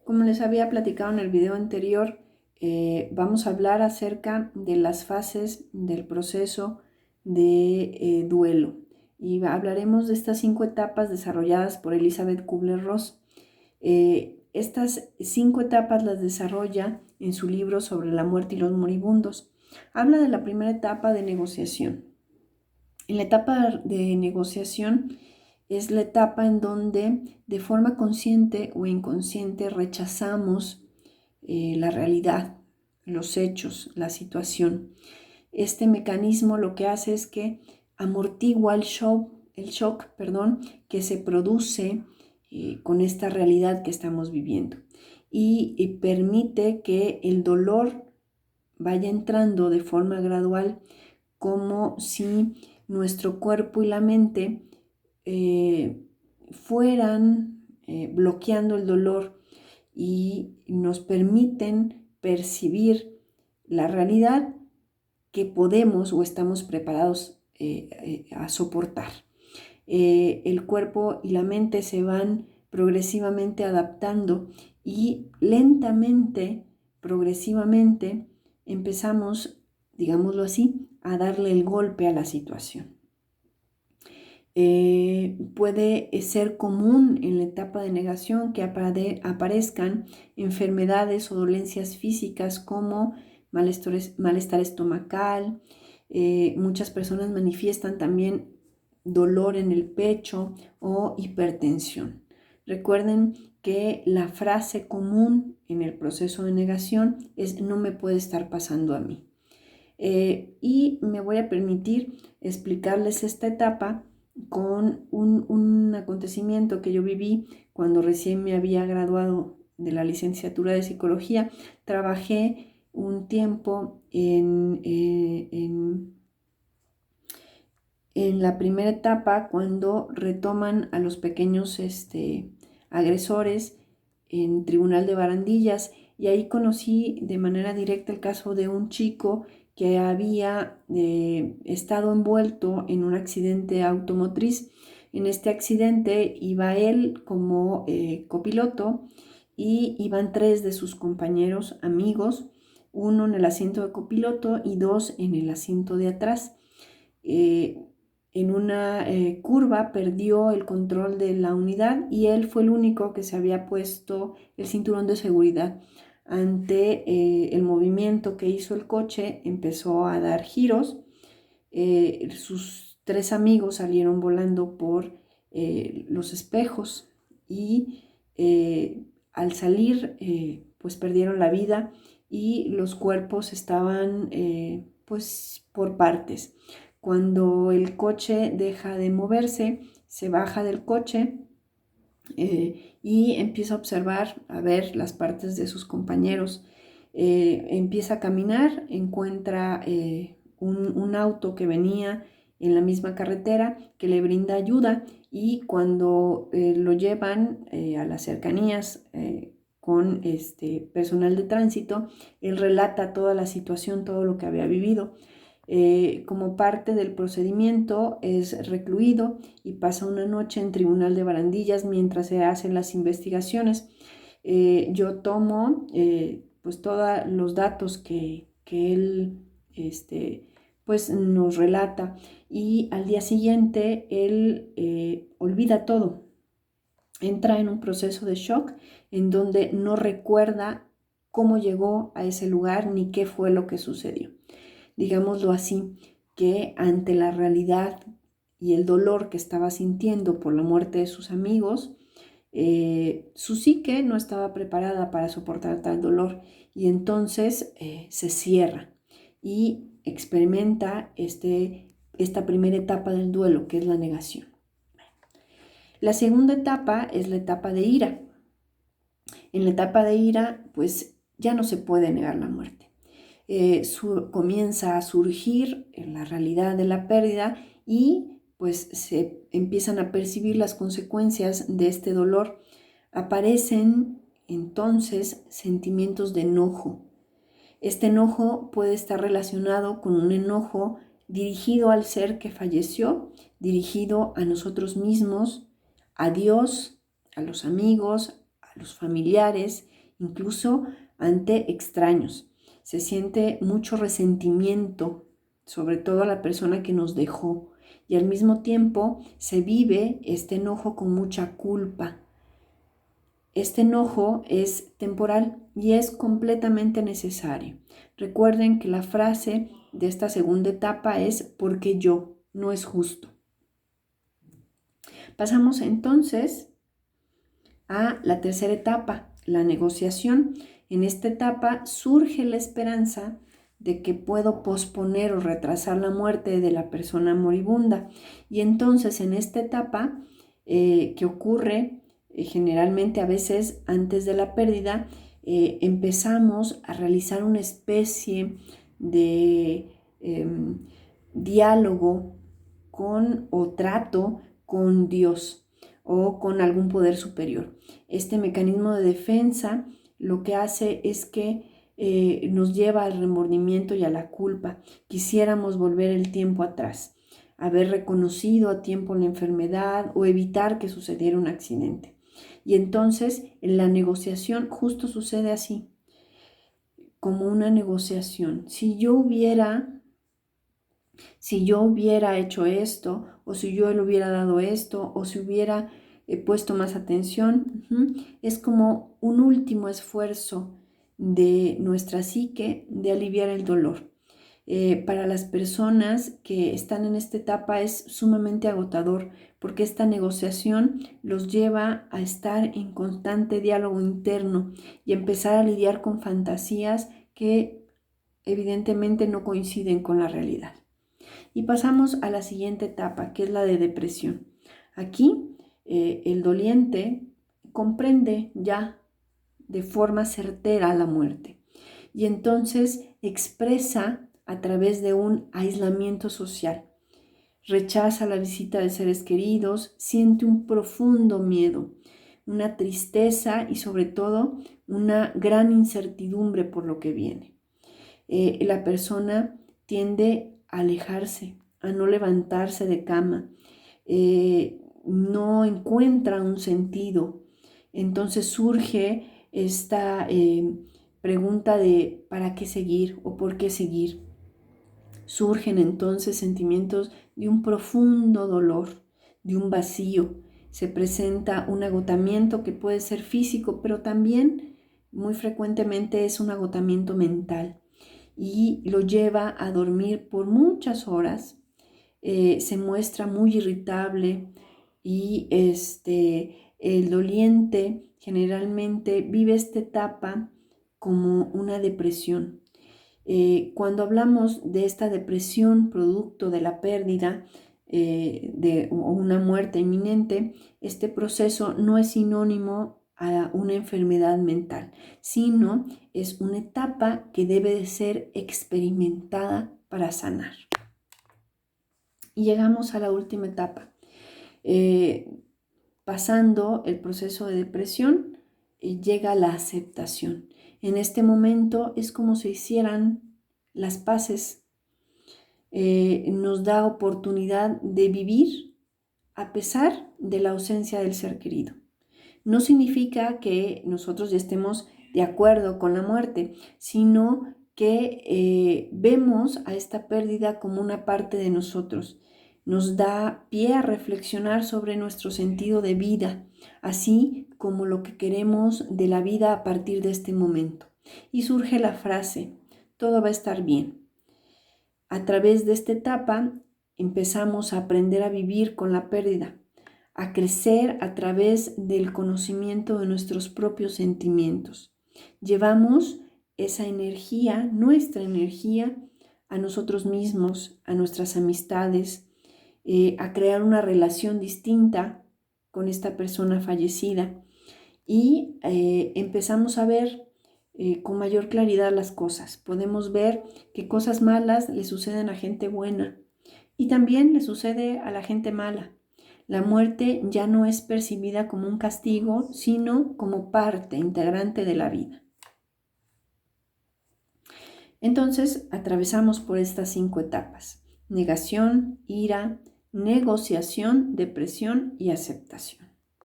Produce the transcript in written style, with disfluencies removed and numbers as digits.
Como les había platicado en el video anterior, vamos a hablar acerca de las fases del proceso de duelo. Y hablaremos de estas 5 etapas desarrolladas por Elizabeth Kubler-Ross. Estas 5 etapas las desarrolla en su libro sobre la muerte y los moribundos. Habla de la primera etapa de negociación. En la etapa de negociación es la etapa en donde de forma consciente o inconsciente rechazamos la realidad, los hechos, la situación. Este mecanismo lo que hace es que amortigua el shock, que se produce con esta realidad que estamos viviendo y permite que el dolor vaya entrando de forma gradual, como si nuestro cuerpo y la mente fueran bloqueando el dolor y nos permiten percibir la realidad que podemos o estamos preparados a soportar. El cuerpo y la mente se van progresivamente adaptando y lentamente, progresivamente, empezamos, digámoslo así, a darle el golpe a la situación. Puede ser común en la etapa de negación que aparezcan enfermedades o dolencias físicas como malestar estomacal. Muchas personas manifiestan también dolor en el pecho o hipertensión. Recuerden que la frase común en el proceso de negación es: no me puede estar pasando a mí. Y me voy a permitir explicarles esta etapa con un acontecimiento que yo viví cuando recién me había graduado de la licenciatura de psicología. Trabajé un tiempo en la primera etapa, cuando retoman a los pequeños agresores en Tribunal de Barandillas, y ahí conocí de manera directa el caso de un chico que había estado envuelto en un accidente automotriz. En este accidente iba él como copiloto y iban 3 de sus compañeros amigos, uno en el asiento de copiloto y 2 en el asiento de atrás. En una curva perdió el control de la unidad y él fue el único que se había puesto el cinturón de seguridad. Ante el movimiento que hizo el coche, empezó a dar giros. Sus 3 amigos salieron volando por los espejos y al salir pues perdieron la vida, y los cuerpos estaban pues por partes. Cuando el coche deja de moverse, se baja del coche y empieza a observar, a ver las partes de sus compañeros. Empieza a caminar, encuentra un auto que venía en la misma carretera que le brinda ayuda, y cuando lo llevan a las cercanías con personal de tránsito, él relata toda la situación, todo lo que había vivido. Como parte del procedimiento es recluido y pasa una noche en Tribunal de Barandillas mientras se hacen las investigaciones. Yo tomo pues todos los datos que él pues nos relata, y al día siguiente él olvida todo. Entra en un proceso de shock en donde no recuerda cómo llegó a ese lugar ni qué fue lo que sucedió. Digámoslo así, que ante la realidad y el dolor que estaba sintiendo por la muerte de sus amigos, su psique no estaba preparada para soportar tal dolor, y entonces se cierra y experimenta esta primera etapa del duelo, que es la negación. La segunda etapa es la etapa de ira. En la etapa de ira, pues ya no se puede negar la muerte. Comienza a surgir en la realidad de la pérdida, y pues se empiezan a percibir las consecuencias de este dolor. Aparecen entonces sentimientos de enojo. Este enojo puede estar relacionado con un enojo dirigido al ser que falleció, dirigido a nosotros mismos, a Dios, a los amigos, a los familiares, incluso ante extraños. Se siente mucho resentimiento, sobre todo a la persona que nos dejó, y al mismo tiempo se vive este enojo con mucha culpa. Este enojo es temporal y es completamente necesario. Recuerden que la frase de esta segunda etapa es porque yo, no es justo. Pasamos entonces a la tercera etapa, la negociación. En esta etapa surge la esperanza de que puedo posponer o retrasar la muerte de la persona moribunda. Y entonces en esta etapa que ocurre generalmente a veces antes de la pérdida, empezamos a realizar una especie de diálogo con o trato con Dios o con algún poder superior. Este mecanismo de defensa lo que hace es que nos lleva al remordimiento y a la culpa. Quisiéramos volver el tiempo atrás, haber reconocido a tiempo la enfermedad o evitar que sucediera un accidente. Y entonces en la negociación justo sucede así, como una negociación. Si yo hubiera hecho esto, o si yo le hubiera dado esto, o si hubiera puesto más atención, es como un último esfuerzo de nuestra psique de aliviar el dolor. Para las personas que están en esta etapa es sumamente agotador porque esta negociación los lleva a estar en constante diálogo interno y empezar a lidiar con fantasías que evidentemente no coinciden con la realidad. Y pasamos a la siguiente etapa, que es la de depresión. Aquí el doliente comprende ya de forma certera la muerte y entonces expresa a través de un aislamiento social. Rechaza la visita de seres queridos, siente un profundo miedo, una tristeza y sobre todo una gran incertidumbre por lo que viene. La persona tiende a alejarse, a no levantarse de cama, no encuentra un sentido. Entonces surge esta pregunta de ¿para qué seguir o por qué seguir? Surgen entonces sentimientos de un profundo dolor, de un vacío. Se presenta un agotamiento que puede ser físico, pero también muy frecuentemente es un agotamiento mental y lo lleva a dormir por muchas horas. Se muestra muy irritable y el doliente generalmente vive esta etapa como una depresión. Cuando hablamos de esta depresión producto de la pérdida de una muerte inminente, este proceso no es sinónimo a una enfermedad mental, sino es una etapa que debe de ser experimentada para sanar. Y llegamos a la última etapa. Pasando el proceso de depresión, llega la aceptación. En este momento es como si hicieran las paces. Nos da oportunidad de vivir a pesar de la ausencia del ser querido. No significa que nosotros ya estemos de acuerdo con la muerte, sino que vemos a esta pérdida como una parte de nosotros. Nos da pie a reflexionar sobre nuestro sentido de vida, así como lo que queremos de la vida a partir de este momento. Y surge la frase, todo va a estar bien. A través de esta etapa empezamos a aprender a vivir con la pérdida, a crecer a través del conocimiento de nuestros propios sentimientos. Llevamos esa energía, nuestra energía, a nosotros mismos, a nuestras amistades, a crear una relación distinta con esta persona fallecida y empezamos a ver con mayor claridad las cosas. Podemos ver que cosas malas le suceden a gente buena y también le sucede a la gente mala. La muerte ya no es percibida como un castigo, sino como parte integrante de la vida. Entonces, atravesamos por estas 5 etapas: negación, ira, negociación, depresión y aceptación.